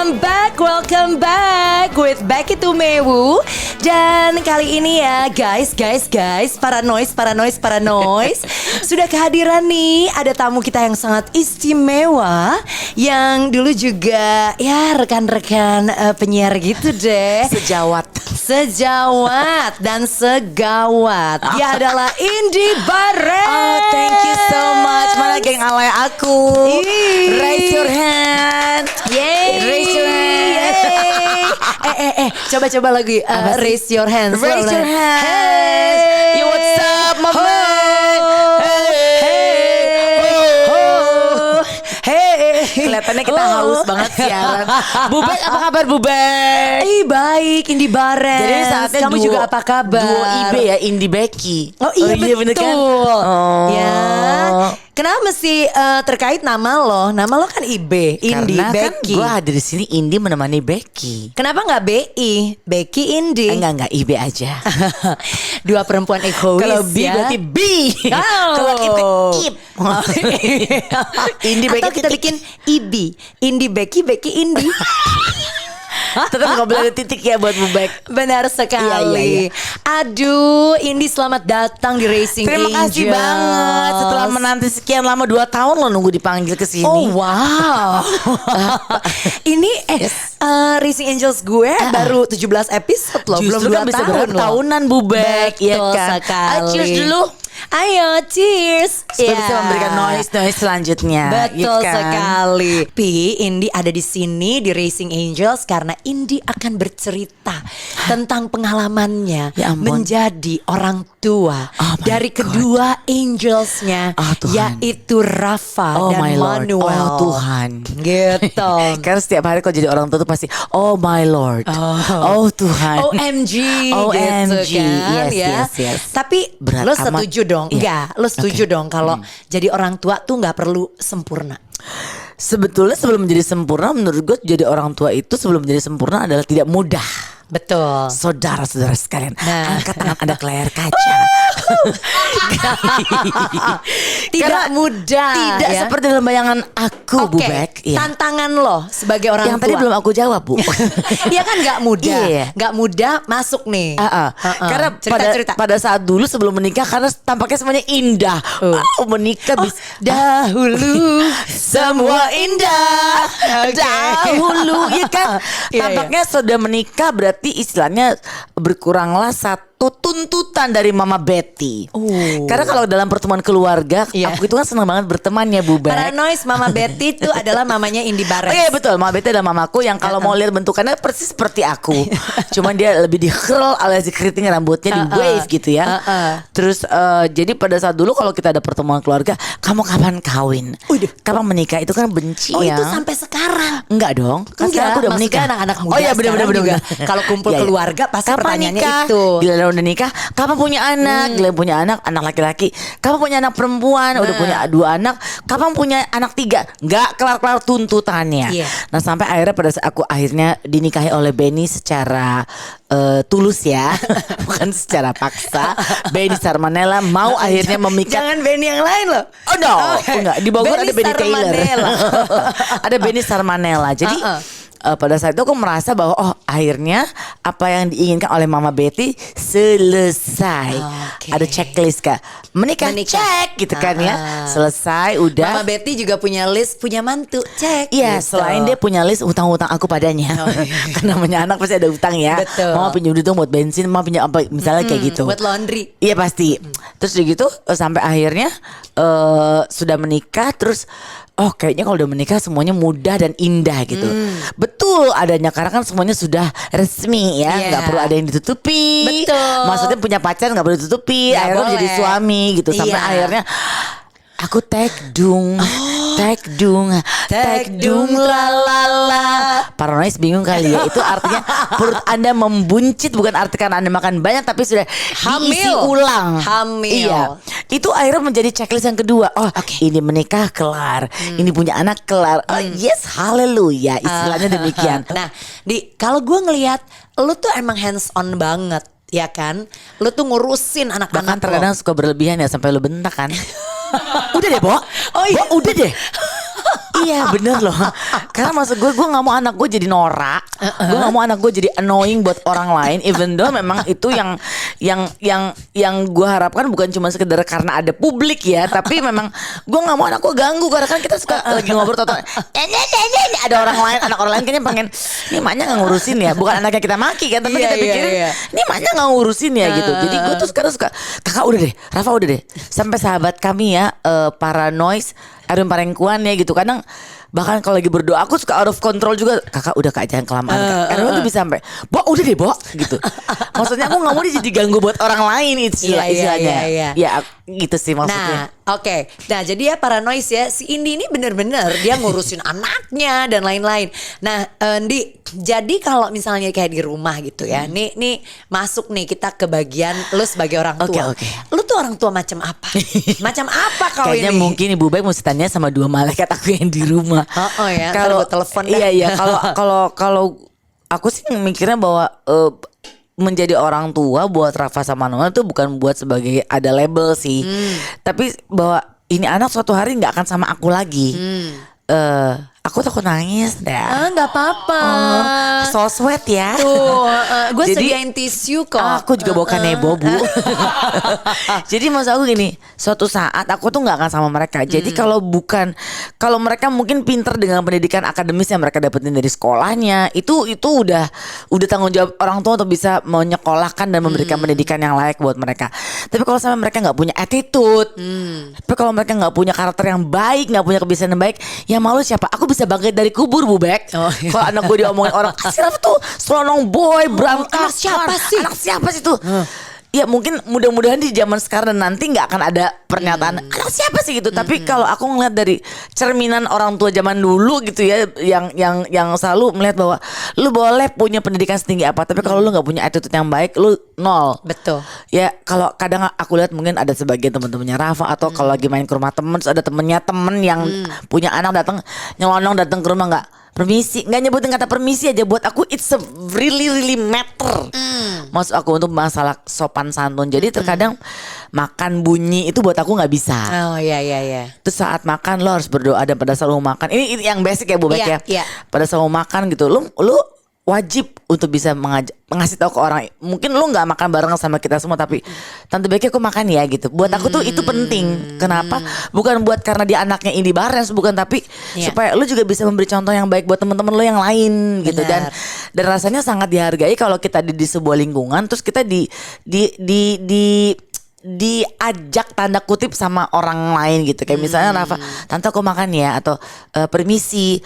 welcome back with Becky Tumewu. Dan kali ini ya guys, para noise sudah kehadiran nih, ada tamu kita yang sangat istimewa, yang dulu juga ya rekan-rekan penyiar gitu deh. Sejawat dan segawat. Dia adalah Indy Barens. Oh, thank you so much. Mana geng alay aku. Raise your hand. Yay. Raise your hand. Coba lagi. Raise your hands. Raise your hands. Hey. Yo, what's up, my man? Kelihatannya kita haus banget siaran. Bubek, apa kabar Bubek? Baik, Indy Barens. Jadi saatnya kamu juga apa kabar? Duo IB ya, Indy Becky. Oh iya, bener kan? betul. Oh. Ya. Kenapa mesti terkait nama lo? Nama lo kan IB, Indy Karena Becky. kan gue hadir di sini Indy menemani Becky. Kenapa nggak BI? Becky Indy. Enggak IB aja. Dua perempuan egois. Kalau B ya. berarti B. Oh. Kalau IB Indy Becky. Atau kita bikin IB, Indy Becky Indy. Tetap gak boleh ada titik ya buat Bubek. Benar sekali. Iya. Aduh, Indy selamat datang di Racing Terima Angels. kasih banget. Setelah menanti sekian lama 2 tahun lo nunggu dipanggil ke sini. Oh wow. Ini Racing Angels gue baru 17 episode loh. Justru Belum 2 kan bisa tahun berapa loh. tahunan Bubek. Betul kan? sekali. Cheers dulu. Ayo cheers. Supaya bisa memberikan noise selanjutnya. Betul kan? sekali. Indy ada di sini di Racing Angels karena Indy akan bercerita tentang pengalamannya Ya ampun. menjadi orang tua dari God. kedua Angelsnya, Tuhan. yaitu Rafa Oh dan my Lord. Manuel. Oh Tuhan. Gitu. Karena setiap hari kalau jadi orang tua tuh pasti oh my Lord. Oh Tuhan. OMG OMG. gitu kan Yes. Tapi Berat lo amat. setuju dong? Iya. Enggak, lo setuju dong kalau jadi orang tua tuh nggak perlu sempurna. Sebetulnya sebelum menjadi sempurna, menurut gue jadi orang tua itu sebelum menjadi sempurna adalah tidak mudah. Betul. Saudara-saudara sekalian, angkat tangan Anda ke layar kaca. Tidak mudah. Tidak ya? seperti dalam bayangan aku, Oke, Bubek. Iya. tantangan lo sebagai orang Yang tua. tadi belum aku jawab, Bu. Iya kan nggak mudah, Iya. nggak mudah masuk nih. Karena cerita. pada saat dulu sebelum menikah, karena tampaknya semuanya indah. Menikah bisa Dahulu semua indah. Dahulu, ya kan? Iya, Tampaknya sudah menikah berarti istilahnya berkuranglah satu tuntutan dari Mama Betty. Karena kalau dalam pertemuan keluarga, aku itu kan senang banget berteman ya, Bubek. Paranoid Mama Betty itu adalah mamanya Indy Barens. Oh iya betul, Mama Betty adalah mamaku yang kalau mau lihat bentukannya persis seperti aku. Cuman dia lebih di curl alias di keriting rambutnya di wave gitu ya. Terus jadi pada saat dulu kalau kita ada pertemuan keluarga, kamu kapan kawin? Kapan menikah? Itu kan benci ya. Itu sampai sekarang. Enggak dong. Kan sekarang aku udah menikah. Anak-anak muda oh iya benar-benar juga. Kalau kumpul Iya, iya. keluarga pasti Kapan pertanyaannya nikah? itu. Gila udah nikah, kapan punya anak? Gila punya anak laki-laki. Kapan punya anak perempuan? Udah punya 2 anak. Kapan punya anak 3? Enggak kelar-kelar tuntutannya. Iya. Nah sampai akhirnya pada saat aku akhirnya dinikahi oleh Benny secara tulus ya, bukan secara paksa. Benny Sarmanella mau akhirnya memikat. Jangan Benny yang lain loh. Oh no, enggak. Di Bogor Benny ada Benny Taylor. Sarmanella. Ada Benny Sarmanella. Jadi pada saat itu aku merasa bahwa akhirnya apa yang diinginkan oleh Mama Betty selesai. Ada checklist Kak. Menikah. Cek gitu kan ya. Selesai udah. Mama Betty juga punya list, punya mantu, cek. Iya, gitu. selain dia punya list utang-utang aku padanya. Karena namanya anak pasti ada utang ya. Betul. Mama pinjam duit buat bensin, mama pinjam apa misalnya kayak gitu. Buat laundry. Iya pasti. Terus udah gitu sampai akhirnya sudah menikah terus kayaknya kalau udah menikah semuanya mudah dan indah gitu. Betul adanya karena kan semuanya sudah resmi ya, nggak perlu ada yang ditutupi. Betul. Maksudnya punya pacar nggak boleh ditutupi. Nggak Akhirnya boleh. menjadi suami gitu sampai akhirnya aku tekdung la la la. Paranoid bingung kali ya. Itu artinya perut Anda membuncit, bukan arti karena Anda makan banyak tapi sudah diisi ulang. Hamil. Iya. Itu akhirnya menjadi checklist yang kedua. Ini menikah kelar, ini punya anak kelar. Yes, haleluya. Istilahnya demikian. Nah, kalau gue ngelihat lu tuh emang hands on banget. Ya kan, lu tuh ngurusin anak-anak. Bahkan terkadang suka berlebihan ya sampai lu bentak kan. Udah deh, Bo. Oh iya. Bo, udah deh. Iya bener loh. Karena maksud gue gak mau anak gue jadi norak. Gue gak mau anak gue jadi annoying buat orang lain. Even though memang itu yang gue harapkan bukan cuma sekedar karena ada publik ya. Tapi memang gue gak mau anak gue ganggu. Karena kan kita suka lagi ngobrol tonton. Ada orang lain, anak orang lain kayaknya pengen, ini maknya gak ngurusin ya. Bukan anaknya kita maki kan, tapi kita pikirin ini maknya gak ngurusin ya gitu. Jadi gue tuh sekarang suka, kakak udah deh, Rafa udah deh. Sampai sahabat kami ya, para noise Erwin Parengkuan ya gitu. Kadang bahkan kalau lagi berdoa aku suka out of control juga. Kakak udah kak, jangan kelamaan kak. Erwin tuh bisa sampai, Bo udah deh Bo gitu. Maksudnya aku gak mau dia jadi ganggu buat orang lain istilahnya. Ya gitu sih maksudnya. Nah oke. Nah jadi ya para noise ya, si Indi ini bener-bener dia ngurusin anaknya dan lain-lain. Nah Indi, jadi kalau misalnya kayak di rumah gitu ya, nih masuk nih kita ke bagian lu sebagai orang tua. Oke. Lu tuh orang tua macam apa? Macam apa kau Kayaknya ini? mungkin Ibu Baik mesti tanya sama dua malaikat aku yang di rumah. Oh ya, Kalau telepon dah. Iya kalau aku sih mikirnya bahwa menjadi orang tua buat Rafa sama Noel itu bukan buat sebagai ada label sih. Tapi bahwa ini anak suatu hari nggak akan sama aku lagi. Aku takut nangis dah. Nggak apa-apa. So sweet ya. Tuh, gue Jadi, sediain tisu kok. Aku juga bawa kanebo bu. Jadi maksud aku gini, suatu saat aku tuh nggak akan sama mereka. Jadi kalau mereka mungkin pinter dengan pendidikan akademis yang mereka dapetin dari sekolahnya, itu udah tanggung jawab orang tua untuk bisa menyekolahkan dan memberikan pendidikan yang layak buat mereka. Tapi kalau sampai mereka nggak punya attitude, tapi kalau mereka nggak punya karakter yang baik, nggak punya kebiasaan yang baik, ya malu siapa? Aku bisa bangkit dari kubur Bu Bek. Kalau anak gue diomongin orang, Asraf tuh selonong boy, berantakan. Anak siapa sih tuh? Ya mungkin mudah-mudahan di zaman sekarang dan nanti nggak akan ada pernyataan anak siapa sih gitu. Tapi kalau aku ngeliat dari cerminan orang tua zaman dulu gitu ya, yang selalu melihat bahwa lu boleh punya pendidikan setinggi apa, tapi kalau lu nggak punya attitude yang baik, lu nol. Betul. Ya kalau kadang aku lihat mungkin ada sebagian teman-temannya Rafa atau kalau lagi main ke rumah temen, terus ada temen yang punya anak datang nyelonong datang ke rumah nggak permisi, nggak nyebutin kata permisi aja, buat aku it's a really matter. Maksud aku untuk masalah sopan santun. Jadi terkadang makan bunyi itu buat aku nggak bisa. Oh iya. Terus saat makan lo harus berdoa, dan pada saat lo makan ini yang basic ya Bu Bek ya. Pada saat lo makan gitu, lu wajib untuk bisa ngasih tahu ke orang. Mungkin lu nggak makan bareng sama kita semua, tapi Tante Becky aku makan ya gitu. Buat aku tuh itu penting. Kenapa? Bukan buat karena dia anaknya Indi Barens, bukan, tapi supaya lu juga bisa memberi contoh yang baik buat teman-teman lu yang lain gitu. Dan rasanya sangat dihargai kalau kita di sebuah lingkungan terus kita diajak tanda kutip sama orang lain gitu. Kayak misalnya Rafa, tante aku makan ya, atau permisi.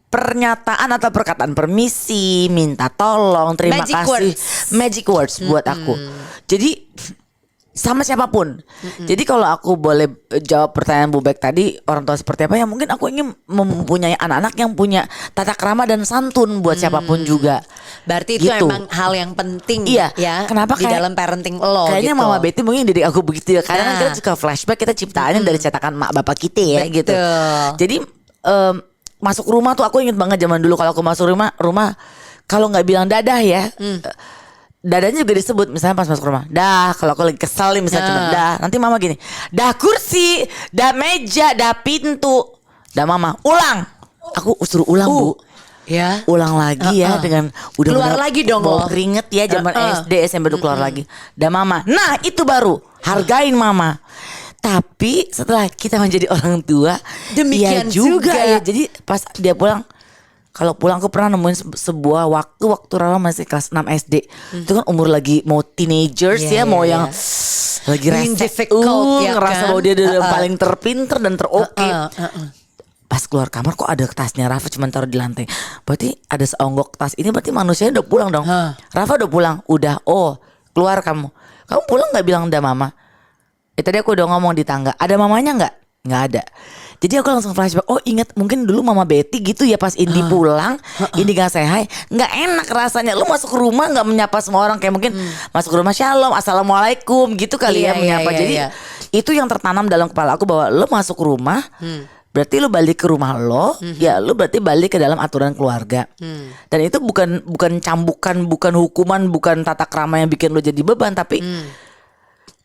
Pernyataan atau perkataan permisi, minta tolong, terima kasih, magic words buat aku. Jadi sama siapapun. Jadi kalau aku boleh jawab pertanyaan Bu Bek tadi, orang tua seperti apa ya, mungkin aku ingin mempunyai anak-anak yang punya tata krama dan santun buat siapapun juga. Berarti itu gitu. emang hal yang penting. Iya. Ya. Kenapa di dalam parenting lo? Kayaknya gitu. Mama Betty mungkin dari aku begitu ya. Kadang kan kita suka flashback, kita ciptaannya dari cetakan mak bapak kita ya. Betul. Gitu. Jadi masuk rumah tuh aku inget banget zaman dulu, kalau aku masuk rumah kalau nggak bilang dadah ya, dadanya juga disebut. Misalnya pas masuk rumah, dah. Kalau aku lagi kesel nih misalnya cuma dah, nanti mama gini, dah kursi, dah meja, dah pintu, dah mama ulang. Aku suruh ulang Bu. Ya. Ulang lagi ya, dengan udah keluar lagi dong bawa lo. keringet ya, zaman SD SMP tuh keluar lagi. Dah mama. Nah itu baru hargain mama. Tapi setelah kita menjadi orang tua, demikian ya juga ya. Jadi pas dia pulang, kalau pulang aku pernah nemuin sebuah waktu Rafa masih kelas 6 SD. Itu kan umur lagi mau teenagers mau yang lagi rese, ya ngerasa kan? bahwa dia udah paling terpinter dan teroke. Pas keluar kamar kok ada tasnya Rafa cuma taruh di lantai. Berarti ada seonggok tas ini, berarti manusianya udah pulang dong. Rafa udah pulang, udah. Oh keluar kamu pulang nggak bilang udah mama. Tadi aku udah ngomong di tangga, ada mamanya nggak ada. Jadi aku langsung flashback, oh ingat mungkin dulu Mama Betty gitu ya, pas Indi pulang, Indi gak say hi, nggak enak rasanya. Lu masuk ke rumah nggak menyapa semua orang, kayak mungkin masuk ke rumah shalom, assalamualaikum gitu kali ya menyapa. Jadi itu yang tertanam dalam kepala aku, bahwa lu masuk ke rumah, berarti lu balik ke rumah lo, ya lu berarti balik ke dalam aturan keluarga. Dan itu bukan cambukan, bukan hukuman, bukan tata krama yang bikin lu jadi beban, tapi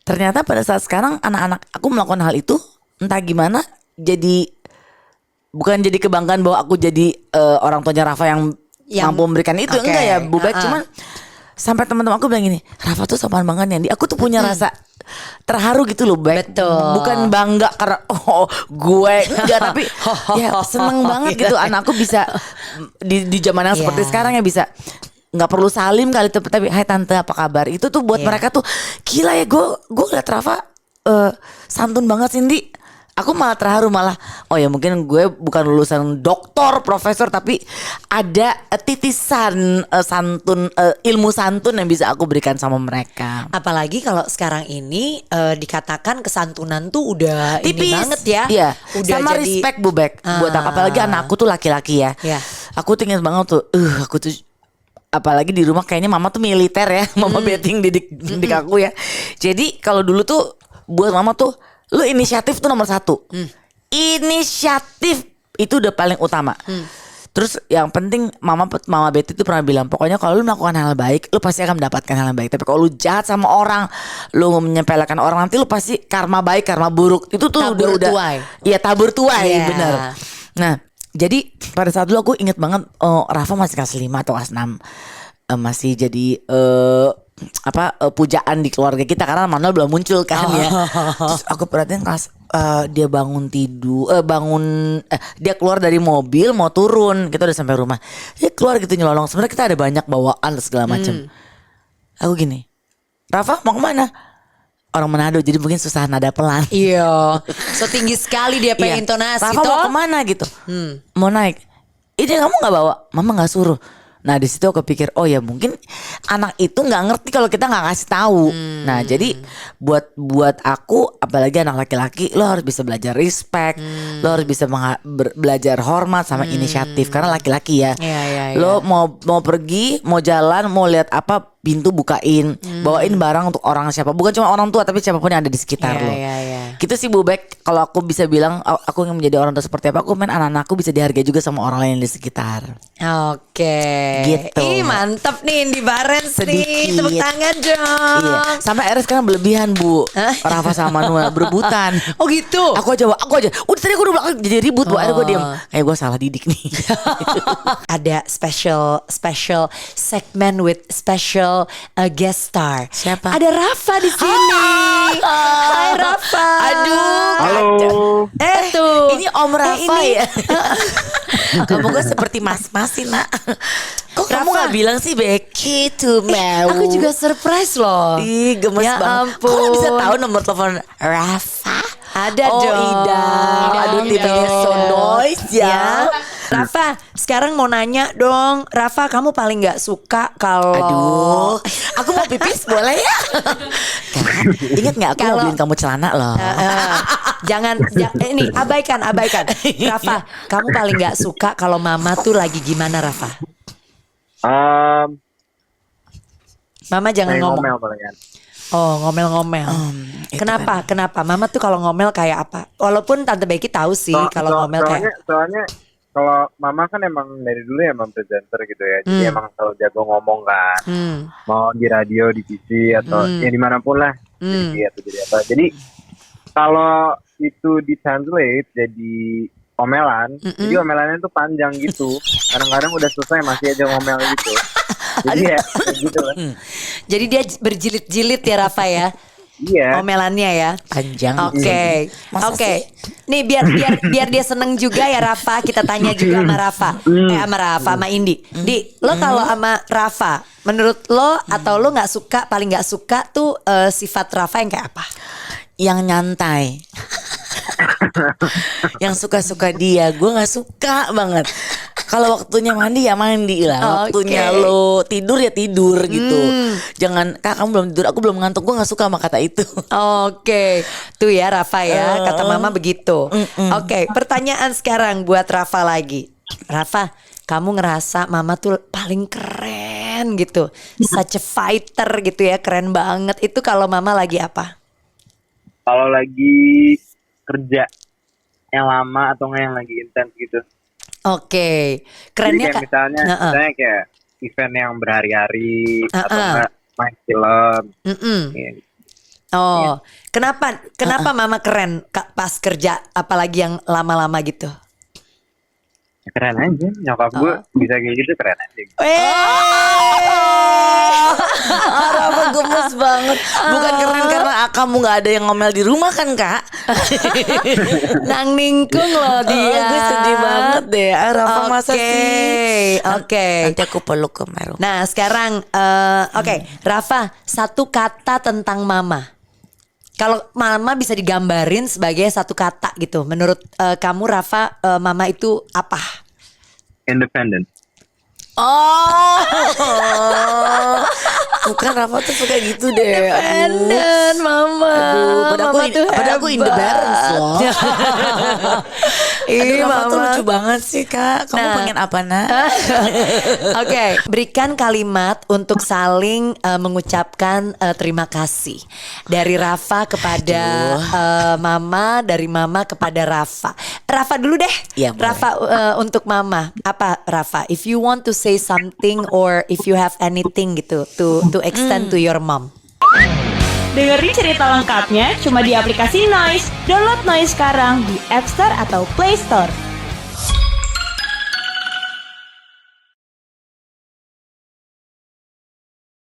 ternyata pada saat sekarang anak-anak aku melakukan hal itu, entah gimana jadi bukan jadi kebanggaan bahwa aku jadi orang tuanya Rafa yang mampu memberikan itu, enggak ya Bu Bek. Cuman sampai teman-teman aku bilang gini, Rafa tuh sopan banget ya. Aku tuh punya rasa terharu gitu loh, Bek. Betul. Bukan bangga karena gue enggak, tapi ya seneng banget gitu anakku bisa di zaman yang seperti sekarang ya bisa nggak perlu salim kali, tapi hai tante apa kabar. Itu tuh buat mereka tuh gila ya, gue liat Rafa santun banget Cindy. Aku malah terharu, malah oh ya mungkin gue bukan lulusan doktor profesor, tapi ada titisan ilmu santun yang bisa aku berikan sama mereka. Apalagi kalau sekarang ini dikatakan kesantunan tuh udah tipis ini banget ya. Iya. Udah sama jadi, respect Bu Bek buat aku, apalagi anakku tuh laki-laki ya. Aku tuh ingat banget tuh aku tuh apalagi di rumah kayaknya mama tuh militer ya. Mama betting didik aku ya. Jadi kalau dulu tuh buat mama tuh lu inisiatif tuh nomor 1. Inisiatif itu udah paling utama. Terus yang penting mama Betty tuh pernah bilang, pokoknya kalau lu melakukan hal baik, lu pasti akan mendapatkan hal yang baik. Tapi kalau lu jahat sama orang, lu menyepelekan orang, nanti lu pasti karma baik, karma buruk. Itu tuh tabur udah tuai. Iya, tabur tuai, Yeah. bener. Nah, jadi pada saat dulu aku inget banget Rafa masih kelas 5 atau kelas 6. Masih jadi pujaan di keluarga kita karena Manuel belum muncul kan ya. Terus aku perhatiin kelas dia bangun dia keluar dari mobil mau turun, kita udah sampai rumah. Dia keluar gitu nyelonong. Sebenarnya kita ada banyak bawaan segala macam. Aku gini, Rafa mau kemana? Orang Manado jadi mungkin susah nada pelan. Iya. So tinggi sekali dia pengen intonasi. Rafa mau kemana gitu? Mau naik. Ini kamu nggak bawa? Mama nggak suruh. Nah di situ aku pikir, oh ya mungkin anak itu nggak ngerti kalau kita nggak kasih tahu. Nah jadi buat aku, apalagi anak laki-laki, lo harus bisa belajar respect, lo harus bisa belajar hormat sama inisiatif karena laki-laki ya. Lo mau pergi, mau jalan, mau lihat apa, pintu bukain, bawain barang untuk orang siapa, bukan cuma orang tua tapi siapapun yang ada di sekitar lo. Gitu sih Bu Bek. Kalau aku bisa bilang aku ingin menjadi orang tua seperti apa, aku anak-anakku bisa dihargai juga sama orang lain di sekitar. Oke. Gitu. Ih mantap nih Indi Barens nih. Tepuk tangan dong. Iya. Sampai akhirnya sekarang berlebihan Bu. Rafa sama Manuel berebutan. Oh gitu. Aku aja. Udah tadi aku udah bilang jadi ribut Bu. Akhirnya gue diam. Kayak gue salah didik nih. Ada special segment with special guest star. Siapa? Ada Rafa di sini. Hai Rafa. Aduh. Halo. Tuh. Ini Om Rafa ini. ya. Kamu kok seperti mas-mas sih nak. Kok kamu Rafa. gak bilang sih Becky tuh mau? Aku juga surprise loh. Ih gemes Ya banget. ampun. Kok gak bisa tahu nomor telepon Rafa? Ada Oh dong. Ida. Aduh timnya so noise ya. Rafa, sekarang mau nanya dong. Rafa, kamu paling gak suka kalau Aduh, aku mau pipis boleh ya? Ingat nggak aku mau beliin kamu celana loh? ini abaikan. Rafa, kamu paling gak suka kalau mama tuh lagi gimana Rafa? Mama jangan ngomong. Ngomel palingan. Oh ngomel-ngomel. Kenapa? Mama tuh kalau ngomel kayak apa? Walaupun Tante Becky tahu sih kalau ngomel kayak. Soalnya kalau mama kan emang dari dulu emang presenter gitu ya. Jadi emang selalu jago ngomong kan. Mau di radio, di TV atau ya dimanapun lah. Jadi atau jadi apa. Jadi kalau itu ditranslate jadi omelan, jadi omelannya tuh panjang gitu. Kadang-kadang udah selesai masih aja ngomel gitu. Jadi ya gitu lah. Jadi dia berjilid-jilid ya Rafa ya. Iya. Omelannya ya. Panjang. Oke. Masa sih? Nih biar dia seneng juga ya Rafa. Kita tanya juga sama Rafa. Sama Rafa sama Indi. Di, lo kalau sama Rafa, menurut lo atau lo nggak suka, paling nggak suka tuh sifat Rafa yang kayak apa? Yang nyantai. Yang suka-suka dia, gue nggak suka banget. Kalau waktunya mandi ya mandi lah. Waktunya lo tidur ya tidur gitu. Jangan kak kamu belum tidur, aku belum ngantuk. Gue nggak suka sama kata itu. Oke, tuh ya Rafa ya, kata mama begitu. Oke, pertanyaan sekarang buat Rafa lagi. Rafa, kamu ngerasa mama tuh paling keren gitu, such a fighter gitu ya, keren banget. Itu kalau mama lagi apa? Kalau lagi kerja yang lama atau nggak yang lagi intens gitu. Oke, Jadi kerennya kayak misalnya kayak event yang berhari-hari atau enggak main film. Ya. Oh, kenapa mama keren pas kerja, apalagi yang lama-lama gitu? Keren aja, nyokap gue bisa kayak gitu keren aja. Rafa gemes banget. Bukan keren karena kamu nggak ada yang ngomel di rumah kan kak? Nang ningkung loh dia. Gue sedih banget deh. Rafa masa sih? Oke. Nanti aku peluk ke Meru. Nah sekarang oke, Rafa, satu kata tentang mama. Kalau mama bisa digambarin sebagai satu kata gitu. Menurut kamu Rafa, mama itu apa? Independent. Oh, bukan Rafa tuh suka gitu deh. Independent mama. Padahal aku in the balance loh. Ih, Rafa tuh mama. lucu banget sih kak. Kamu Nah. pengen apa nak? Oke, berikan kalimat untuk saling mengucapkan terima kasih dari Rafa kepada mama, dari mama kepada Rafa. Rafa dulu deh. Iya, boleh. Rafa untuk mama. Apa Rafa? If you want to say something or if you have anything gitu to extend to your mom. Dengerin cerita lengkapnya cuma di aplikasi Noise. Download Noise sekarang di App Store atau Play Store.